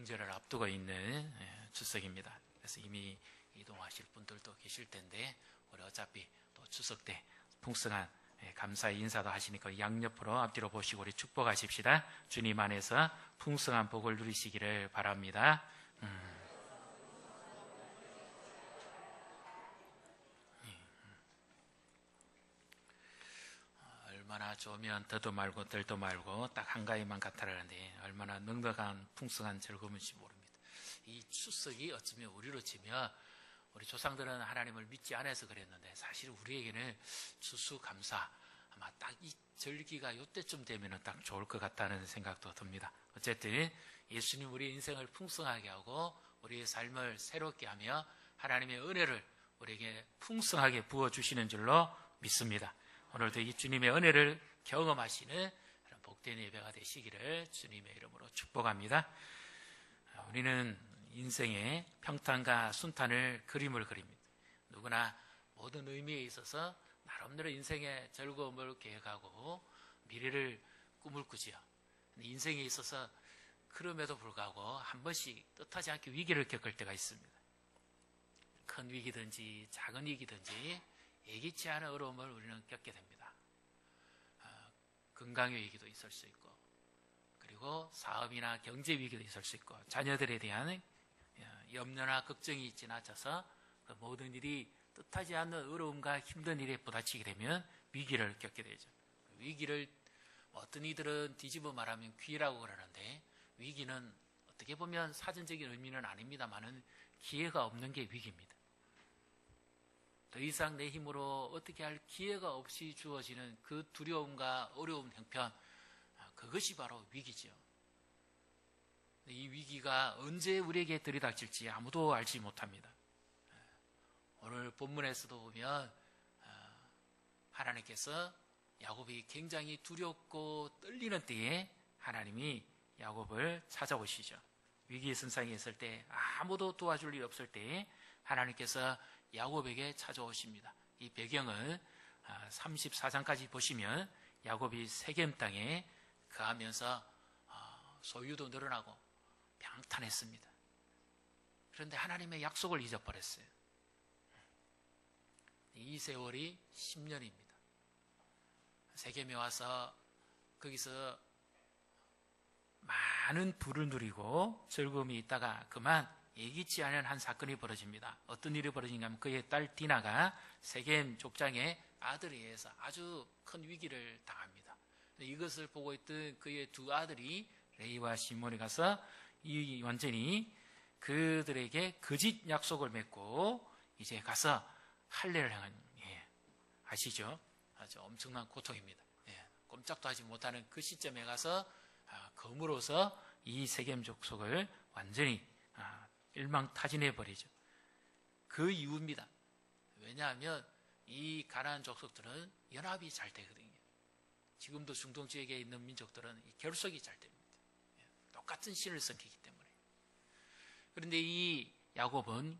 명절을 앞두고 있는 추석입니다. 그래서 이미 이동하실 분들도 계실 텐데 우리 어차피 또 추석 때 풍성한 감사의 인사도 하시니까 양옆으로 앞뒤로 보시고 우리 축복하십시다. 주님 안에서 풍성한 복을 누리시기를 바랍니다. 얼마나 좋으면 더도 말고 덜도 말고 딱 한가위만 같아라는데 얼마나 넉넉한 풍성한 즐거움인지 모릅니다. 이 추석이 어쩌면 우리로 치면 우리 조상들은 하나님을 믿지 않아서 그랬는데 사실 우리에게는 추수감사 아마 딱 이 절기가 이때쯤 되면 딱 좋을 것 같다는 생각도 듭니다. 어쨌든 예수님 우리 인생을 풍성하게 하고 우리의 삶을 새롭게 하며 하나님의 은혜를 우리에게 풍성하게 부어주시는 줄로 믿습니다. 오늘도 이 주님의 은혜를 경험하시는 그런 복된 예배가 되시기를 주님의 이름으로 축복합니다. 우리는 인생의 평탄과 순탄을 그림을 그립니다. 누구나 모든 의미에 있어서 나름대로 인생의 즐거움을 계획하고 미래를 꿈을 꾸지요. 인생에 있어서 그럼에도 불구하고 한 번씩 뜻하지 않게 위기를 겪을 때가 있습니다. 큰 위기든지 작은 위기든지 예기치 않은 어려움을 우리는 겪게 됩니다. 건강의 위기도 있을 수 있고 그리고 사업이나 경제 위기도 있을 수 있고 자녀들에 대한 염려나 걱정이 지나쳐서 그 모든 일이 뜻하지 않는 어려움과 힘든 일에 부딪히게 되면 위기를 겪게 되죠. 위기를 어떤 이들은 뒤집어 말하면 기회라고 그러는데 위기는 어떻게 보면 사전적인 의미는 아닙니다만은 기회가 없는 게 위기입니다. 더 이상 내 힘으로 어떻게 할 기회가 없이 주어지는 그 두려움과 어려움 형편, 그것이 바로 위기죠. 이 위기가 언제 우리에게 들이닥칠지 아무도 알지 못합니다. 오늘 본문에서도 보면 하나님께서 야곱이 굉장히 두렵고 떨리는 때에 하나님이 야곱을 찾아오시죠. 위기의 선상에 있을 때 아무도 도와줄 일 없을 때에 하나님께서 야곱에게 찾아오십니다. 이 배경을 34장까지 보시면 야곱이 세겜 땅에 거하면서 소유도 늘어나고 평탄했습니다. 그런데 하나님의 약속을 잊어버렸어요. 이 세월이 10년입니다. 세겜에 와서 거기서 많은 부를 누리고 즐거움이 있다가 그만 예기치 않은 한 사건이 벌어집니다. 어떤 일이 벌어지냐 하면 그의 딸 디나가 세겜 족장의 아들에 의해서 아주 큰 위기를 당합니다. 이것을 보고 있던 그의 두 아들이 레이와 시몬이 가서 완전히 그들에게 거짓 약속을 맺고 이제 가서 할례를 행한, 아시죠? 아주 엄청난 고통입니다. 꼼짝도 하지 못하는 그 시점에 가서 검으로서 이 세겜 족속을 완전히 일망타진해 버리죠. 그 이유입니다. 왜냐하면 이 가나안 족속들은 연합이 잘 되거든요. 지금도 중동 지역에 있는 민족들은 결속이 잘 됩니다. 똑같은 신을 섬기기 때문에. 그런데 이 야곱은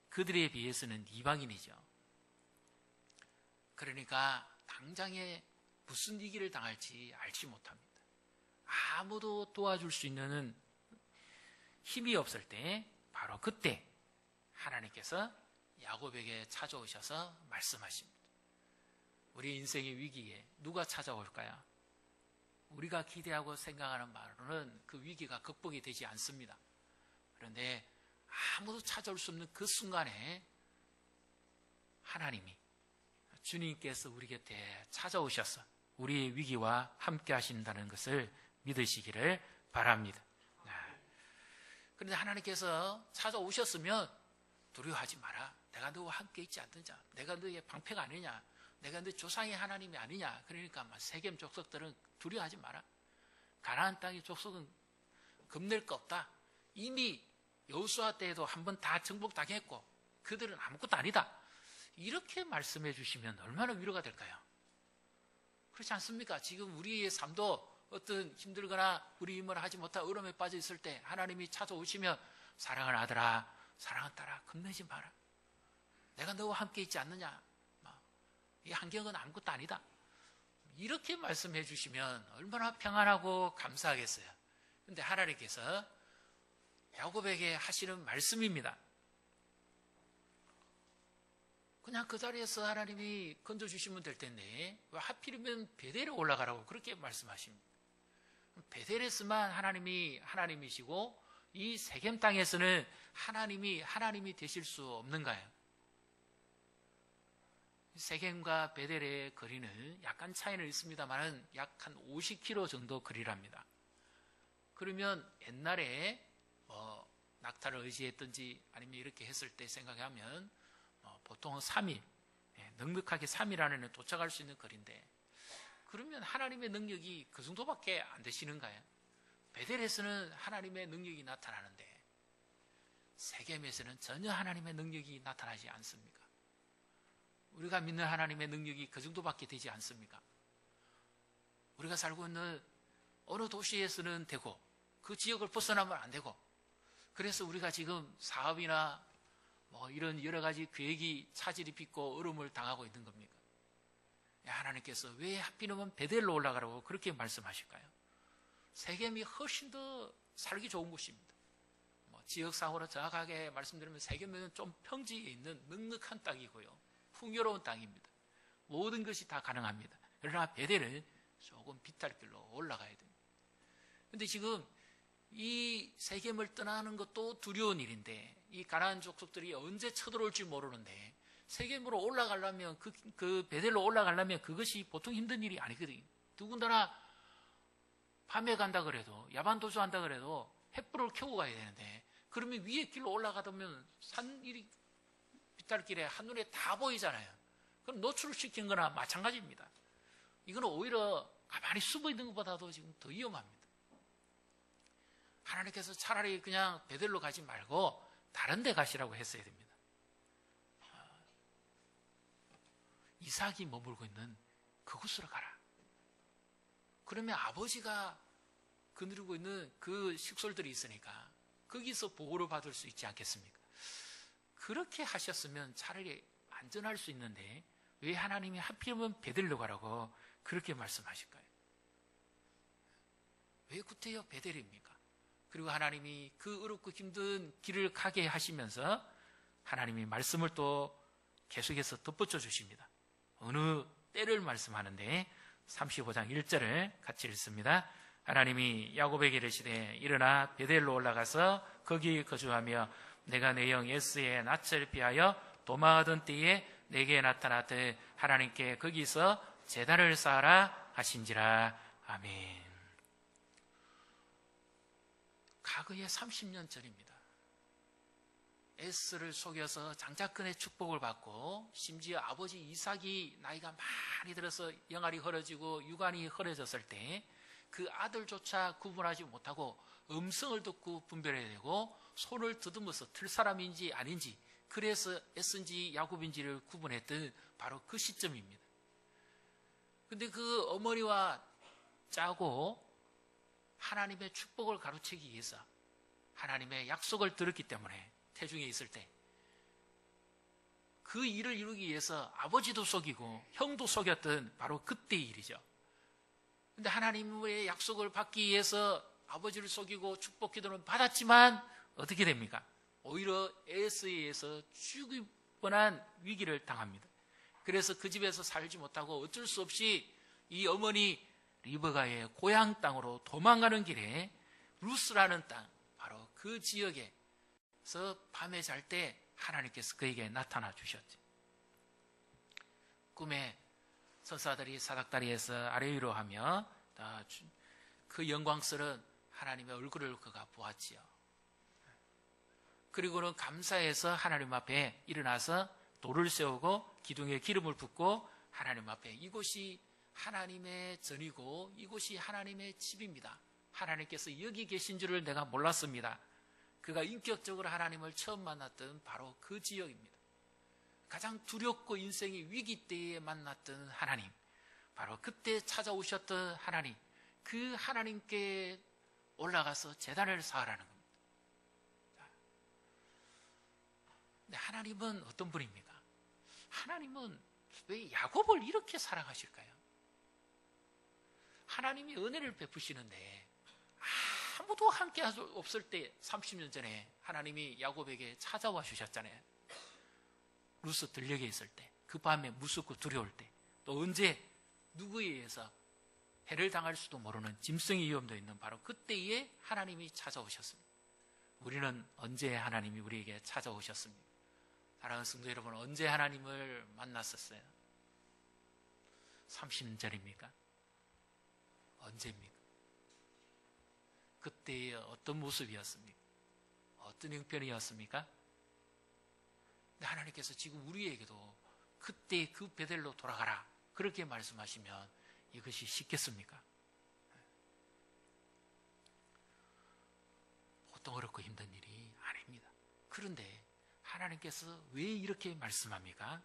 그들에 비해서는 이방인이죠. 그러니까 당장에 무슨 위기를 당할지 알지 못합니다. 아무도 도와줄 수 있는 힘이 없을 때 바로 그때 하나님께서 야곱에게 찾아오셔서 말씀하십니다. 우리 인생의 위기에 누가 찾아올까요? 우리가 기대하고 생각하는 바로는 그 위기가 극복이 되지 않습니다. 그런데 아무도 찾아올 수 없는 그 순간에 하나님이 주님께서 우리 곁에 찾아오셔서 우리의 위기와 함께 하신다는 것을 믿으시기를 바랍니다. 그런데 하나님께서 찾아오셨으면 두려워하지 마라. 내가 너와 함께 있지 않느냐. 내가 너의 방패가 아니냐. 내가 너 조상의 하나님이 아니냐. 그러니까 세겜 족속들은 두려워하지 마라. 가나안 땅의 족속은 겁낼 거 없다. 이미 여호수아 때에도 한번 다 정복당했고 그들은 아무것도 아니다. 이렇게 말씀해 주시면 얼마나 위로가 될까요? 그렇지 않습니까? 지금 우리의 삶도 어떤 힘들거나 우리 힘을 하지 못한 어려움에 빠져 있을 때 하나님이 찾아오시면 사랑하는 아들아, 사랑하는 딸아, 겁내지 마라. 내가 너와 함께 있지 않느냐. 이 환경은 아무것도 아니다. 이렇게 말씀해 주시면 얼마나 평안하고 감사하겠어요. 그런데 하나님께서 야곱에게 하시는 말씀입니다. 그냥 그 자리에서 하나님이 건져주시면 될 텐데 왜 하필이면 베델에 올라가라고 그렇게 말씀하십니다. 베델에서만 하나님이 하나님이시고 이 세겜 땅에서는 하나님이 되실 수 없는가요? 세겜과 베델의 거리는 약간 차이는 있습니다만 약 한 50km 정도 거리랍니다. 그러면 옛날에 낙타를 의지했든지 아니면 이렇게 했을 때 생각하면 보통 3일, 넉넉하게 3일 안에는 도착할 수 있는 거리인데 그러면 하나님의 능력이 그 정도밖에 안 되시는가요? 베델에서는 하나님의 능력이 나타나는데 세겜에서는 전혀 하나님의 능력이 나타나지 않습니까? 우리가 믿는 하나님의 능력이 그 정도밖에 되지 않습니까? 우리가 살고 있는 어느 도시에서는 되고 그 지역을 벗어나면 안 되고 그래서 우리가 지금 사업이나 이런 여러 가지 계획이 차질이 빚고 어려움을 당하고 있는 겁니까? 하나님께서 왜 하필이면 베델로 올라가라고 그렇게 말씀하실까요? 세겜이 훨씬 더 살기 좋은 곳입니다. 지역상으로 정확하게 말씀드리면 세겜은 좀 평지에 있는 넉넉한 땅이고요. 풍요로운 땅입니다. 모든 것이 다 가능합니다. 그러나 베델은 조금 비탈길로 올라가야 됩니다. 그런데 지금 이 세겜을 떠나는 것도 두려운 일인데 이 가나안 족속들이 언제 쳐들어올지 모르는데 세겜으로 올라가려면 그 베델로 올라가려면 그것이 보통 힘든 일이 아니거든요. 더군다나 밤에 간다 그래도 야반 도주한다 그래도 횃불을 켜고 가야 되는데 그러면 위에 길로 올라가면 산일이 비탈길에 한눈에 다 보이잖아요. 그럼 노출을 시킨 거나 마찬가지입니다. 이거는 오히려 가만히 숨어 있는 것보다도 지금 더 위험합니다. 하나님께서 차라리 그냥 베델로 가지 말고 다른 데 가시라고 했어야 됩니다. 이삭이 머물고 있는 그곳으로 가라. 그러면 아버지가 거느리고 있는 그 식솔들이 있으니까 거기서 보호를 받을 수 있지 않겠습니까? 그렇게 하셨으면 차라리 안전할 수 있는데 왜 하나님이 하필이면 베델로 가라고 그렇게 말씀하실까요? 왜 구태여 베델입니까? 그리고 하나님이 그 어렵고 힘든 길을 가게 하시면서 하나님이 말씀을 또 계속해서 덧붙여 주십니다. 어느 때를 말씀하는데 35장 1절을 같이 읽습니다. 하나님이 야곱에게 이르시되 일어나 베델로 올라가서 거기 거주하며 내가 내 영 에스의 낯을 피하여 도망하던 때에 내게 나타났듯 하나님께 거기서 제단을 쌓아라 하신지라. 아멘. 과거에 30년 전입니다. 에스를 속여서 장자권의 축복을 받고 심지어 아버지 이삭이 나이가 많이 들어서 영알이 헐어지고 유관이 헐어졌을 때 그 아들조차 구분하지 못하고 음성을 듣고 분별해야 되고 손을 더듬어서 틀 사람인지 아닌지 그래서 에스인지 야곱인지를 구분했던 바로 그 시점입니다. 근데 그 어머니와 짜고 하나님의 축복을 가로채기 위해서 하나님의 약속을 들었기 때문에 태중에 있을 때 그 일을 이루기 위해서 아버지도 속이고 형도 속였던 바로 그때의 일이죠. 근데 하나님의 약속을 받기 위해서 아버지를 속이고 축복 기도는 받았지만 어떻게 됩니까? 오히려 에스에 의해서 죽을 뻔한 위기를 당합니다. 그래서 그 집에서 살지 못하고 어쩔 수 없이 이 어머니 리브가의 고향 땅으로 도망가는 길에 루스라는 땅, 바로 그 지역에서 밤에 잘 때 하나님께서 그에게 나타나 주셨죠. 꿈에 선사들이 사닥다리에서 아래 위로 하며 그 영광스러운 하나님의 얼굴을 그가 보았지요. 그리고는 감사해서 하나님 앞에 일어나서 돌을 세우고 기둥에 기름을 붓고 하나님 앞에 이곳이 하나님의 전이고 이곳이 하나님의 집입니다. 하나님께서 여기 계신 줄을 내가 몰랐습니다. 그가 인격적으로 하나님을 처음 만났던 바로 그 지역입니다. 가장 두렵고 인생의 위기 때에 만났던 하나님, 바로 그때 찾아오셨던 하나님, 그 하나님께 올라가서 제단을 쌓으라는 겁니다. 근데 하나님은 어떤 분입니까? 하나님은 왜 야곱을 이렇게 사랑하실까요? 하나님이 은혜를 베푸시는데 아무도 함께 할 수 없을 때 30년 전에 하나님이 야곱에게 찾아와 주셨잖아요. 루스 들녘에 있을 때, 그 밤에 무섭고 두려울 때, 또 언제 누구에 의해서 해를 당할 수도 모르는 짐승의 위험도 있는 바로 그때에 하나님이 찾아오셨습니다. 우리는 언제 하나님이 우리에게 찾아오셨습니까? 사랑하는 성도 여러분, 언제 하나님을 만났었어요? 30년 전입니까? 언제입니까? 그때의 어떤 모습이었습니까? 어떤 형편이었습니까? 근데 하나님께서 지금 우리에게도 그때 그 베델로 돌아가라 그렇게 말씀하시면 이것이 쉽겠습니까? 보통 어렵고 힘든 일이 아닙니다. 그런데 하나님께서 왜 이렇게 말씀합니까?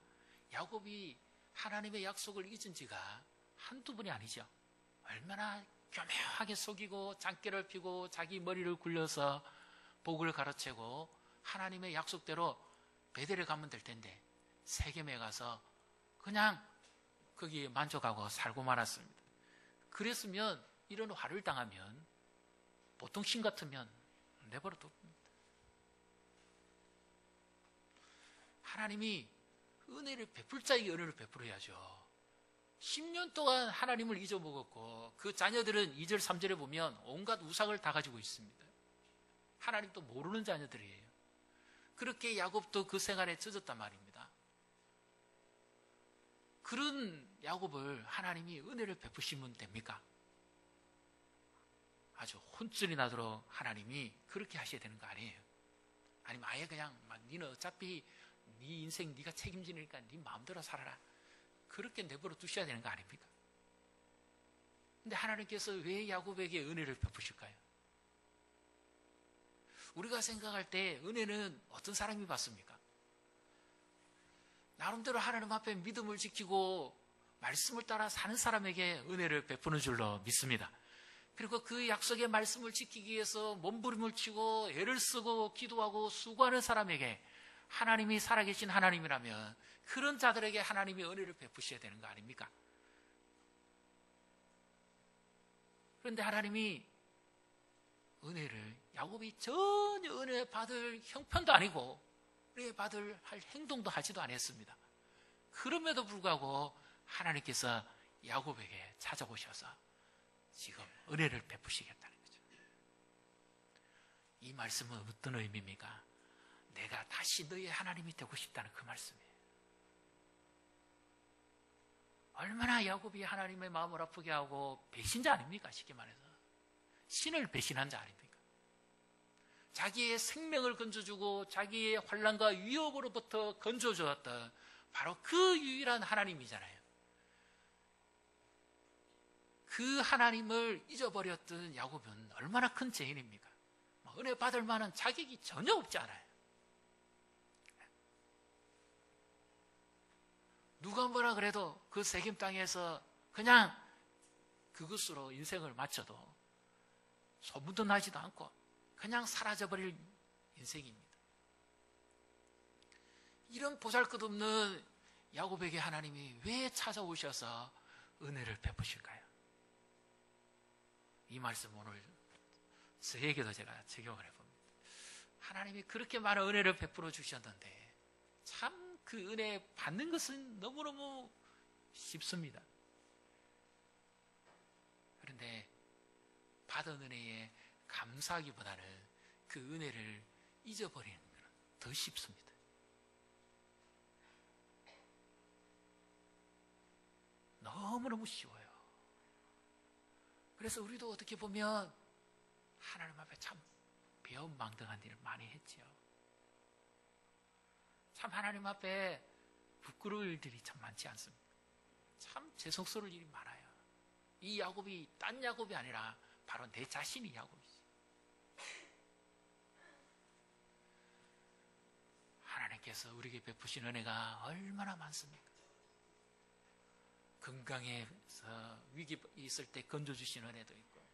야곱이 하나님의 약속을 잊은 지가 한두 번이 아니죠. 얼마나 교묘하게 속이고 장깨를 피고 자기 머리를 굴려서 복을 가로채고 하나님의 약속대로 베델에 가면 될 텐데 세겜에 가서 그냥 거기에 만족하고 살고 말았습니다. 그랬으면 이런 화를 당하면 보통 신 같으면 내버려 둡니다. 하나님이 은혜를 베풀 자에게 은혜를 베풀어야죠. 10년 동안 하나님을 잊어먹었고 그 자녀들은 2절 3절에 보면 온갖 우상을 다 가지고 있습니다. 하나님도 모르는 자녀들이에요. 그렇게 야곱도 그 생활에 젖었단 말입니다. 그런 야곱을 하나님이 은혜를 베푸시면 됩니까? 아주 혼쭐이 나도록 하나님이 그렇게 하셔야 되는 거 아니에요. 아니면 아예 그냥 니는 어차피 네 인생 네가 책임지니까 네 마음대로 살아라 그렇게 내버려 두셔야 되는 거 아닙니까? 근데 하나님께서 왜 야곱에게 은혜를 베푸실까요? 우리가 생각할 때 은혜는 어떤 사람이 받습니까? 나름대로 하나님 앞에 믿음을 지키고 말씀을 따라 사는 사람에게 은혜를 베푸는 줄로 믿습니다. 그리고 그 약속의 말씀을 지키기 위해서 몸부림을 치고 애를 쓰고 기도하고 수고하는 사람에게 하나님이 살아계신 하나님이라면 그런 자들에게 하나님이 은혜를 베푸셔야 되는 거 아닙니까? 그런데 하나님이 은혜를 야곱이 전혀 은혜 받을 형편도 아니고 은혜 받을 할 행동도 하지도 않았습니다. 그럼에도 불구하고 하나님께서 야곱에게 찾아오셔서 지금 은혜를 베푸시겠다는 거죠. 이 말씀은 어떤 의미입니까? 내가 다시 너의 하나님이 되고 싶다는 그 말씀이에요. 얼마나 야곱이 하나님의 마음을 아프게 하고 배신자 아닙니까? 쉽게 말해서 신을 배신한 자 아닙니까? 자기의 생명을 건져주고 자기의 환난과 위협으로부터 건져주었던 바로 그 유일한 하나님이잖아요. 그 하나님을 잊어버렸던 야곱은 얼마나 큰 죄인입니까? 은혜 받을 만한 자격이 전혀 없지 않아요. 누가 뭐라 그래도 그 세겜 땅에서 그냥 그것으로 인생을 마쳐도 소문도 나지도 않고 그냥 사라져버릴 인생입니다. 이런 보잘것없는 야곱에게 하나님이 왜 찾아오셔서 은혜를 베푸실까요? 이 말씀 오늘 저에게도 제가 적용을 해봅니다. 하나님이 그렇게 많은 은혜를 베풀어 주셨는데 참 그 은혜 받는 것은 너무너무 쉽습니다. 그런데 받은 은혜에 감사하기보다는 그 은혜를 잊어버리는 것은 더 쉽습니다. 너무너무 쉬워요. 그래서 우리도 어떻게 보면 하나님 앞에 참 배은망덕한 일을 많이 했지요. 참 하나님 앞에 부끄러울 일들이 참 많지 않습니까? 참 죄송스러울 일이 많아요. 이 야곱이 딴 야곱이 아니라 바로 내 자신이 야곱이지. 하나님께서 우리에게 베푸신 은혜가 얼마나 많습니까? 건강에서 위기 있을 때 건져주신 은혜도 있고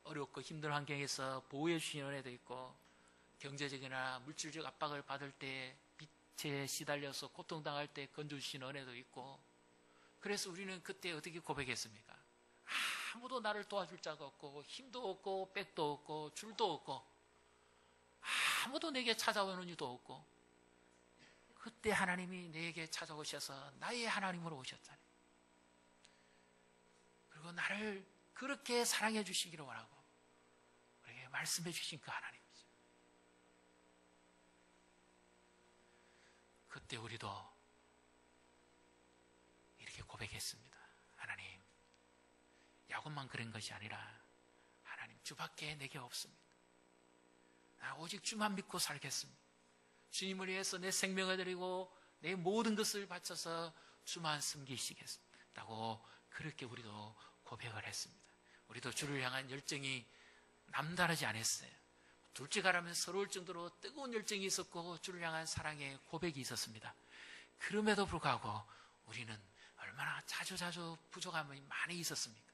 어렵고 힘든 환경에서 보호해 주신 은혜도 있고 경제적이나 물질적 압박을 받을 때 빛에 시달려서 고통당할 때 건져주신 은혜도 있고 그래서 우리는 그때 어떻게 고백했습니까? 아무도 나를 도와줄 자가 없고 힘도 없고 백도 없고 줄도 없고 아무도 내게 찾아오는 이도 없고, 그때 하나님이 내게 찾아오셔서 나의 하나님으로 오셨잖아요. 그리고 나를 그렇게 사랑해 주시기를 원하고 우리에게 말씀해 주신 그 하나님이죠. 그때 우리도 이렇게 고백했습니다. 하나님, 야곱만 그런 것이 아니라 하나님, 주밖에 내게 없습니다. 나 오직 주만 믿고 살겠습니다. 주님을 위해서 내 생명을 드리고 내 모든 것을 바쳐서 주만 섬기시겠습니다. 그렇게 우리도 고백을 했습니다. 우리도 주를 향한 열정이 남다르지 않았어요. 둘째가라면 서러울 정도로 뜨거운 열정이 있었고 주를 향한 사랑의 고백이 있었습니다. 그럼에도 불구하고 우리는 얼마나 자주자주 부족함이 많이 있었습니까?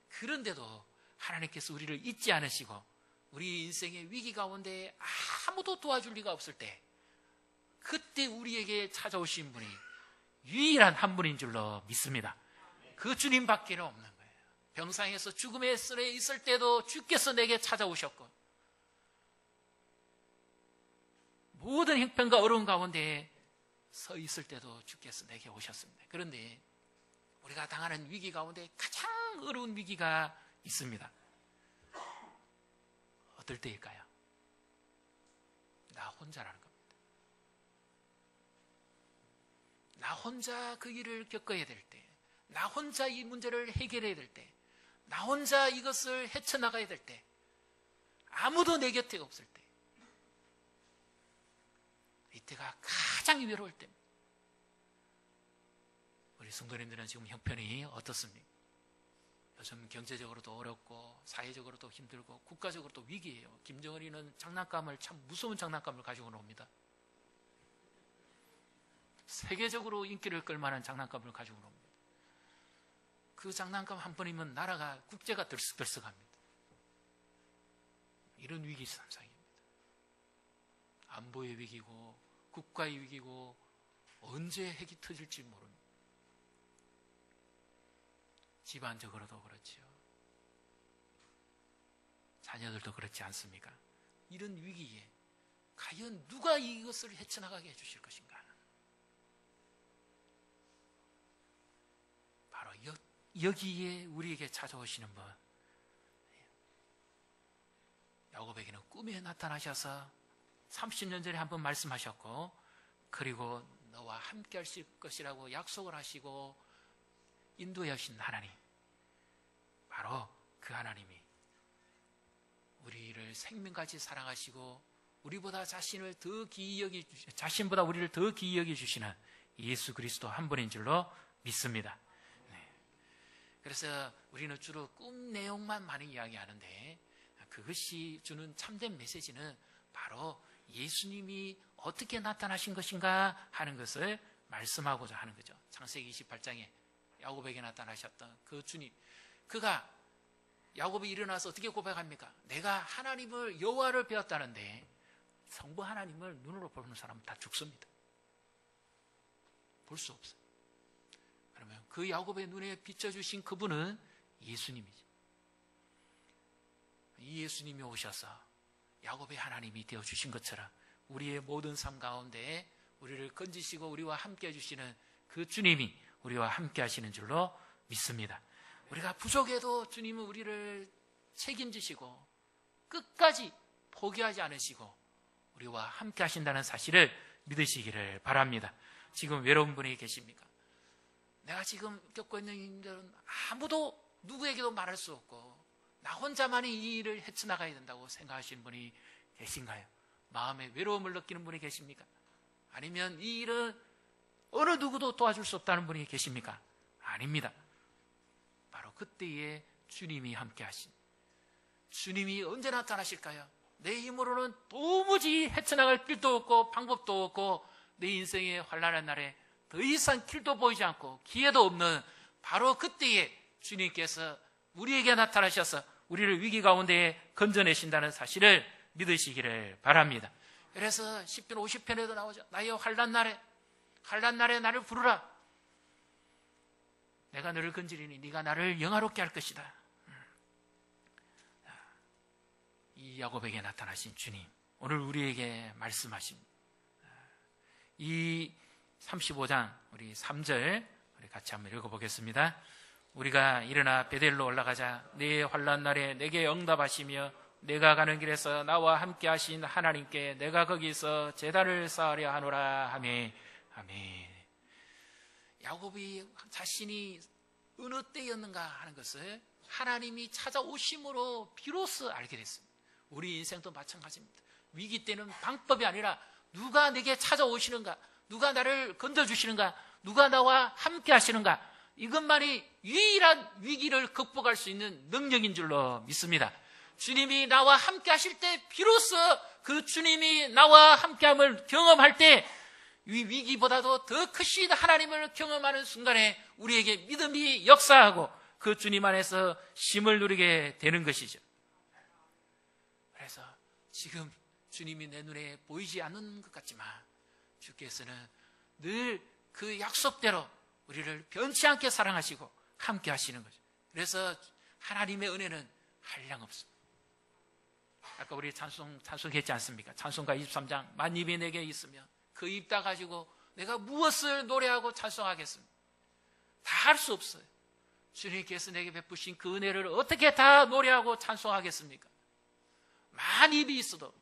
그런데도 하나님께서 우리를 잊지 않으시고 우리 인생의 위기 가운데 아무도 도와줄 리가 없을 때, 그때 우리에게 찾아오신 분이 유일한 한 분인 줄로 믿습니다. 그 주님밖에는 없는 거예요. 병상에서 죽음의 썰에 있을 때도 주께서 내게 찾아오셨고, 모든 형편과 어려운 가운데 서 있을 때도 주께서 내게 오셨습니다. 그런데 우리가 당하는 위기 가운데 가장 어려운 위기가 있습니다. 어떨 때일까요? 나 혼자라는 겁니다. 나 혼자 그 일을 겪어야 될 때, 나 혼자 이 문제를 해결해야 될 때, 나 혼자 이것을 헤쳐나가야 될 때, 아무도 내 곁에 없을 때, 이때가 가장 외로울 때입니다. 우리 성도님들은 지금 형편이 어떻습니까? 요즘 경제적으로도 어렵고 사회적으로도 힘들고 국가적으로도 위기예요. 김정은이는 장난감을, 참 무서운 장난감을 가지고 옵니다. 세계적으로 인기를 끌만한 장난감을 가지고 옵니다. 그 장난감 한 번이면 나라가, 국제가 들썩들썩합니다. 이런 위기 상황입니다. 안보의 위기고 국가의 위기고 언제 핵이 터질지 모릅니다. 집안적으로도 그렇지요. 자녀들도 그렇지 않습니까? 이런 위기에 과연 누가 이것을 헤쳐나가게 해주실 것인가? 바로 여기에 우리에게 찾아오시는 분, 야곱에게는 꿈에 나타나셔서 30년 전에 한번 말씀하셨고, 그리고 너와 함께 하실 것이라고 약속을 하시고 인도해 오신 하나님, 바로 그 하나님이 우리를 생명같이 사랑하시고 우리보다 자신보다 우리를 더 귀히 여겨 주시는 예수 그리스도 한 분인 줄로 믿습니다. 네. 그래서 우리는 주로 꿈 내용만 많이 이야기하는데, 그것이 주는 참된 메시지는 바로 예수님이 어떻게 나타나신 것인가 하는 것을 말씀하고자 하는 거죠. 창세기 28장에 야곱에게 나타나셨던 그 주님, 그가, 야곱이 일어나서 어떻게 고백합니까? 내가 하나님을, 여호와를 배웠다는데 성부 하나님을 눈으로 보는 사람은 다 죽습니다. 볼 수 없어요. 그러면 그 야곱의 눈에 비춰주신 그분은 예수님이죠. 이 예수님이 오셔서 야곱의 하나님이 되어주신 것처럼 우리의 모든 삶 가운데 우리를 건지시고 우리와 함께 해주시는 그 주님이 우리와 함께 하시는 줄로 믿습니다. 우리가 부족해도 주님은 우리를 책임지시고 끝까지 포기하지 않으시고 우리와 함께 하신다는 사실을 믿으시기를 바랍니다. 지금 외로운 분이 계십니까? 내가 지금 겪고 있는 일들은 아무도 누구에게도 말할 수 없고 나 혼자만이 이 일을 헤쳐나가야 된다고 생각하시는 분이 계신가요? 마음에 외로움을 느끼는 분이 계십니까? 아니면 이 일은 어느 누구도 도와줄 수 없다는 분이 계십니까? 아닙니다. 바로 그때에 주님이 함께 하신, 주님이 언제 나타나실까요? 내 힘으로는 도무지 헤쳐나갈 길도 없고 방법도 없고 내 인생의 환난한 날에 더 이상 길도 보이지 않고 기회도 없는 바로 그때에 주님께서 우리에게 나타나셔서 우리를 위기 가운데 건져내신다는 사실을 믿으시기를 바랍니다. 그래서 10편 50편에도 나오죠. 나의 환난 날에 나를 부르라. 내가 너를 건지리니 네가 나를 영화롭게 할 것이다. 이 야곱에게 나타나신 주님, 오늘 우리에게 말씀하십니다. 이 35장 우리 3절 우리 같이 한번 읽어보겠습니다. 우리가 일어나 베델로 올라가자 내 환난 날에 내게 응답하시며 내가 가는 길에서 나와 함께 하신 하나님께 내가 거기서 제단을 쌓으려 하노라 하며 아멘. 야곱이 자신이 어느 때였는가 하는 것을 하나님이 찾아오심으로 비로소 알게 됐습니다. 우리 인생도 마찬가지입니다. 위기 때는 방법이 아니라 누가 내게 찾아오시는가, 누가 나를 건져주시는가, 누가 나와 함께 하시는가, 이것만이 유일한 위기를 극복할 수 있는 능력인 줄로 믿습니다. 주님이 나와 함께 하실 때 비로소 그 주님이 나와 함께함을 경험할 때 이 위기보다도 더 크신 하나님을 경험하는 순간에 우리에게 믿음이 역사하고 그 주님 안에서 쉼을 누리게 되는 것이죠. 그래서 지금 주님이 내 눈에 보이지 않는 것 같지만 주께서는 늘 그 약속대로 우리를 변치 않게 사랑하시고 함께 하시는 거죠. 그래서 하나님의 은혜는 한량 없습니다. 아까 우리 찬송했지 않습니까? 찬송가 23장 만 입이 내게 있으면 그 입 다 가지고 내가 무엇을 노래하고 찬송하겠습니까? 다 할 수 없어요. 주님께서 내게 베푸신 그 은혜를 어떻게 다 노래하고 찬송하겠습니까? 만 입이 있어도,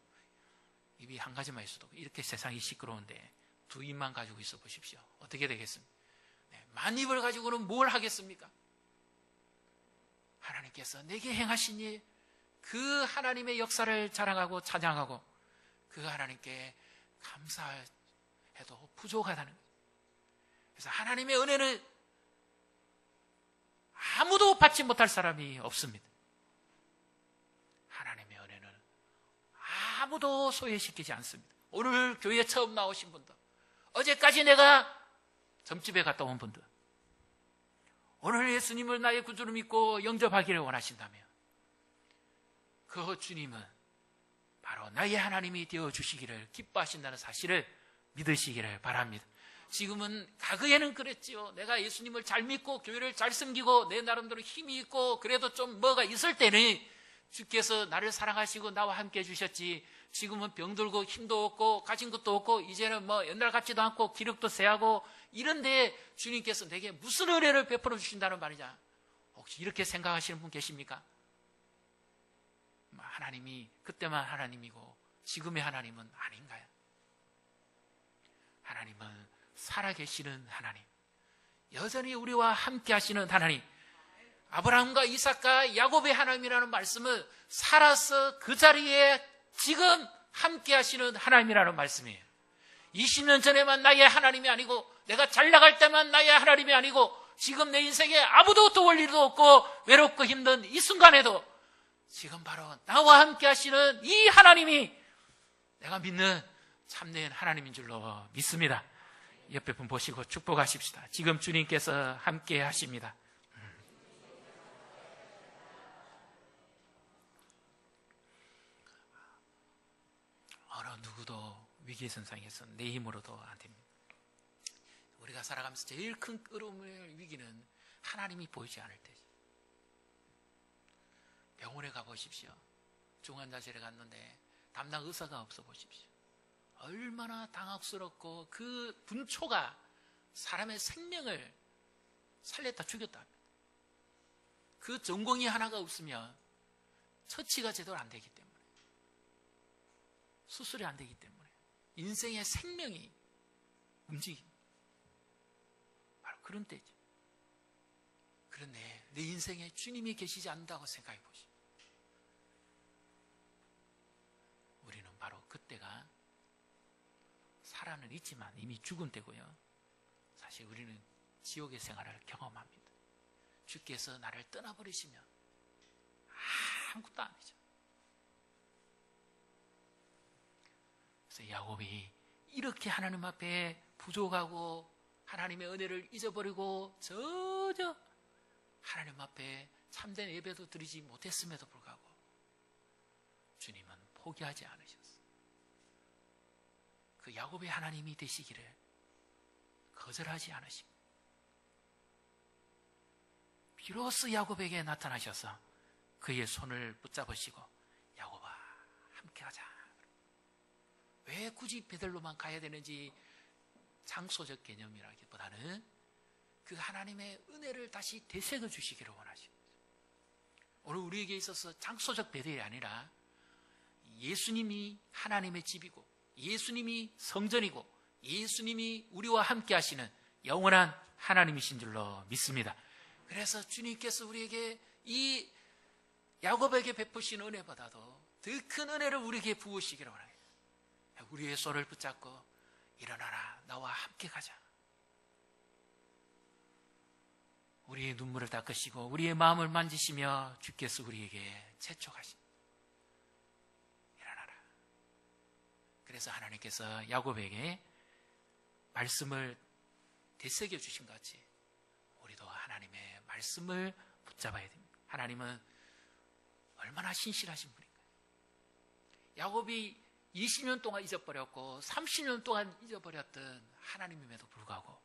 입이 한 가지만 있어도 이렇게 세상이 시끄러운데 두 입만 가지고 있어 보십시오. 어떻게 되겠습니까? 만 입을 가지고는 뭘 하겠습니까? 하나님께서 내게 행하신 일, 그 하나님의 역사를 자랑하고 찬양하고 그 하나님께 감사해도 부족하다는 거예요. 그래서 하나님의 은혜는 아무도 받지 못할 사람이 없습니다. 하나님의 은혜는 아무도 소외시키지 않습니다. 오늘 교회에 처음 나오신 분들, 어제까지 내가 점집에 갔다 온 분들, 오늘 예수님을 나의 구주로 믿고 영접하기를 원하신다면 그 주님은 바로 나의 하나님이 되어주시기를 기뻐하신다는 사실을 믿으시기를 바랍니다. 지금은 과거에는 그랬지요. 내가 예수님을 잘 믿고 교회를 잘 섬기고 내 나름대로 힘이 있고 그래도 좀 뭐가 있을 때는 주께서 나를 사랑하시고 나와 함께 해주셨지, 지금은 병들고 힘도 없고 가진 것도 없고 이제는 뭐 옛날 같지도 않고 기력도 쇠하고 이런데 주님께서 내게 무슨 은혜를 베풀어 주신다는 말이냐, 혹시 이렇게 생각하시는 분 계십니까? 하나님이 그때만 하나님이고 지금의 하나님은 아닌가요? 하나님은 살아계시는 하나님, 여전히 우리와 함께 하시는 하나님, 아브라함과 이삭과 야곱의 하나님이라는 말씀은 살아서 그 자리에 지금 함께 하시는 하나님이라는 말씀이에요. 20년 전에만 나의 하나님이 아니고 내가 잘 나갈 때만 나의 하나님이 아니고 지금 내 인생에 아무도 도울 일도 없고 외롭고 힘든 이 순간에도 지금 바로 나와 함께 하시는 이 하나님이 내가 믿는 참된 하나님인 줄로 믿습니다. 옆에 분 보시고 축복하십시다. 지금 주님께서 함께 하십니다. 어느 누구도 위기 선상에서 내 힘으로도 안 됩니다. 우리가 살아가면서 제일 큰 끌어오를 위기는 하나님이 보이지 않을 때죠. 병원에 가보십시오. 중환자실에 갔는데 담당 의사가 없어 보십시오. 얼마나 당혹스럽고 그 분초가 사람의 생명을 살렸다 죽였다 합니다. 그 전공이 하나가 없으면 처치가 제대로 안 되기 때문에, 수술이 안 되기 때문에 인생의 생명이 움직입니다. 바로 그런 때죠. 그런데 내 인생에 주님이 계시지 않는다고 생각해 보십시오. 우리는 바로 그때가 살아는 있지만 이미 죽은 때고요. 사실 우리는 지옥의 생활을 경험합니다. 주께서 나를 떠나버리시면 아무것도 안 되죠. 그래서 야곱이 이렇게 하나님 앞에 부족하고 하나님의 은혜를 잊어버리고 전혀 하나님 앞에 참된 예배도 드리지 못했음에도 불구하고 주님은 포기하지 않으셨어요. 그 야곱의 하나님이 되시기를 거절하지 않으십니다. 비로소 야곱에게 나타나셔서 그의 손을 붙잡으시고 야곱아 굳이 베델로만 가야 되는지 장소적 개념이라기보다는 그 하나님의 은혜를 다시 되새겨 주시기를 원하십니다. 오늘 우리에게 있어서 장소적 베델이 아니라 예수님이 하나님의 집이고 예수님이 성전이고 예수님이 우리와 함께 하시는 영원한 하나님이신 줄로 믿습니다. 그래서 주님께서 우리에게 이 야곱에게 베푸신 은혜보다도 더 큰 은혜를 우리에게 부으시기를 원합니다. 우리의 손을 붙잡고 일어나라, 나와 함께 가자. 우리의 눈물을 닦으시고 우리의 마음을 만지시며 주께서 우리에게 재촉하십니다. 일어나라. 그래서 하나님께서 야곱에게 말씀을 되새겨 주신 것 같이 우리도 하나님의 말씀을 붙잡아야 됩니다. 하나님은 얼마나 신실하신 분인가요? 야곱이 20년 동안 잊어버렸고 30년 동안 잊어버렸던 하나님임에도 불구하고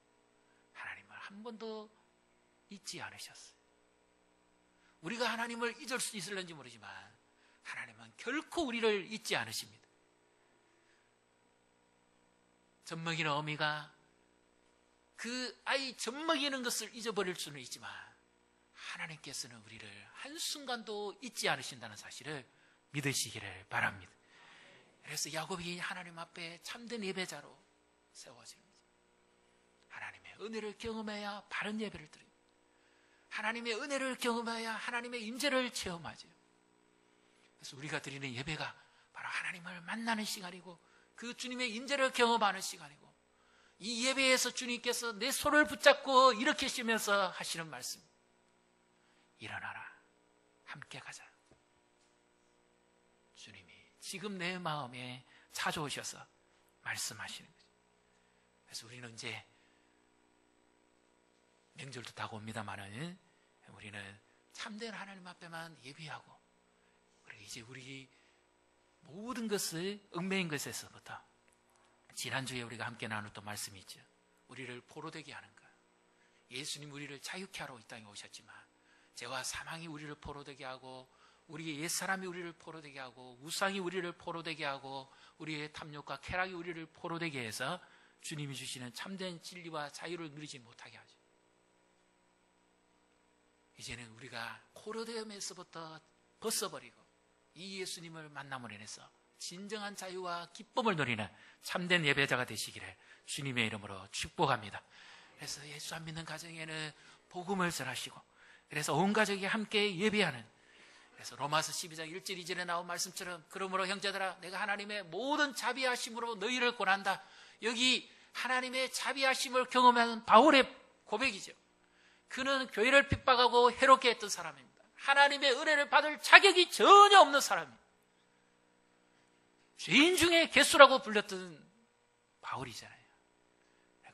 하나님을 한 번도 잊지 않으셨어요. 우리가 하나님을 잊을 수 있을는지 모르지만 하나님은 결코 우리를 잊지 않으십니다. 젖먹이는 어미가 그 아이 젖먹이는 것을 잊어버릴 수는 있지만 하나님께서는 우리를 한순간도 잊지 않으신다는 사실을 믿으시기를 바랍니다. 그래서 야곱이 하나님 앞에 참된 예배자로 세워집니다. 하나님의 은혜를 경험해야 바른 예배를 드립니다. 하나님의 은혜를 경험해야 하나님의 임재를 체험하죠. 그래서 우리가 드리는 예배가 바로 하나님을 만나는 시간이고 그 주님의 임재를 경험하는 시간이고 이 예배에서 주님께서 내 손을 붙잡고 일으키시면서 하시는 말씀, 일어나라, 함께 가자. 주님이 지금 내 마음에 찾아오셔서 말씀하시는 거죠. 그래서 우리는 이제 명절도 다가옵니다만은 우리는 참된 하나님 앞에만 예비하고 그리고 이제 우리 모든 것을 얽매인 것에서부터 지난주에 우리가 함께 나눴던 말씀이 있죠. 우리를 포로되게 하는 것. 예수님 우리를 자유케 하러 이 땅에 오셨지만 죄와 사망이 우리를 포로되게 하고 우리의 옛사람이 우리를 포로되게 하고 우상이 우리를 포로되게 하고 우리의 탐욕과 쾌락이 우리를 포로되게 해서 주님이 주시는 참된 진리와 자유를 누리지 못하게 하죠. 이제는 우리가 포로됨에서부터 벗어버리고 이 예수님을 만남으로 인해서 진정한 자유와 기쁨을 누리는 참된 예배자가 되시기를 주님의 이름으로 축복합니다. 그래서 예수 안 믿는 가정에는 복음을 전하시고 그래서 온 가족이 함께 예배하는, 그래서 로마서 12장 1절 2절에 나온 말씀처럼 그러므로 형제들아 내가 하나님의 모든 자비하심으로 너희를 권한다. 여기 하나님의 자비하심을 경험하는 바울의 고백이죠. 그는 교회를 핍박하고 해롭게 했던 사람입니다. 하나님의 은혜를 받을 자격이 전혀 없는 사람입니다. 죄인 중에 개수라고 불렸던 바울이잖아요.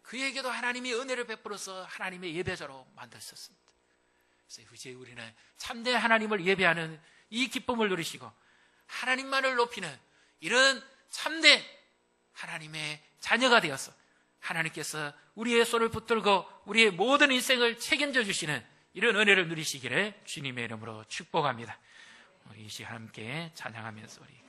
그에게도 하나님이 은혜를 베풀어서 하나님의 예배자로 만드셨습니다. 그래서 이제 우리는 참된 하나님을 예배하는 이 기쁨을 누리시고 하나님만을 높이는 이런 참된 하나님의 자녀가 되어서 하나님께서 우리의 손을 붙들고 우리의 모든 인생을 책임져 주시는 이런 은혜를 누리시기를 주님의 이름으로 축복합니다. 우리 이 시간 함께 찬양하면서 우리